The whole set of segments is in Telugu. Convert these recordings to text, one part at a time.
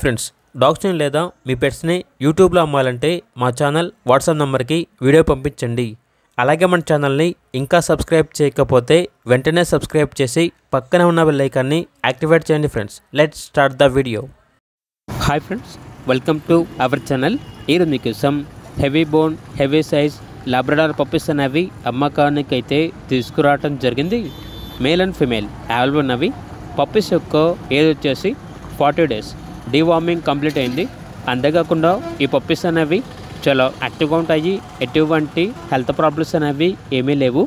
ఫ్రెండ్స్, డాగ్స్ని లేదా మీ పెట్స్ని యూట్యూబ్లో అమ్మాలంటే మా ఛానల్ వాట్సాప్ నెంబర్కి వీడియో పంపించండి. అలాగే మన ఛానల్ని ఇంకా సబ్స్క్రైబ్ చేయకపోతే వెంటనే సబ్స్క్రైబ్ చేసి పక్కన ఉన్న బెల్ ఐకాన్ని యాక్టివేట్ చేయండి. Friends, let's start the video. Hi friends, welcome to our channel. ఈరోజు మీకోసం heavy bone, heavy size Labrador puppies అనేవి అమ్మకానికి అయితే తీసుకురావటం జరిగింది. మేల్ అండ్ ఫిమేల్ అవైలబుల్ ఉన్నవి. పప్పీస్ యొక్క ఏజ్ వచ్చేసి 40 days. డీవార్మింగ్ కంప్లీట్ అయింది. అంతేకాకుండా ఈ పప్పీస్ అనేవి చాలా యాక్టివ్గా ఉంటాయి. ఎటువంటి హెల్త్ ప్రాబ్లమ్స్ అనేవి ఏమీ లేవు.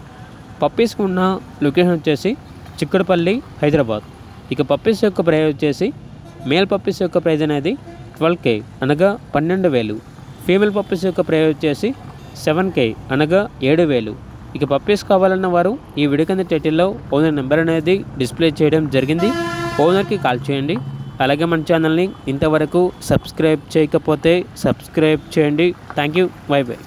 పప్పీస్కి ఉన్న లొకేషన్ వచ్చేసి చిక్కడపల్లి, హైదరాబాద్. ఇక పప్పీస్ యొక్క ప్రైస్ వచ్చేసి మేల్ పప్పీస్ యొక్క ప్రైస్ అనేది 12K అనగా 12,000. ఫీమేల్ పప్పీస్ యొక్క ప్రైస్ వచ్చేసి 7K అనగా 7,000. ఇక పప్పీస్ కావాలన్న వారు ఈ వీడియో కింద టైటిల్లో ఓనర్ నెంబర్ అనేది డిస్ప్లే చేయడం జరిగింది. ఓనర్కి కాల్ చేయండి. అలాగే మన ఛానల్ని ఇంతవరకు సబ్స్క్రైబ్ చేయకపోతే సబ్స్క్రైబ్ చేయండి. Thank you. By by.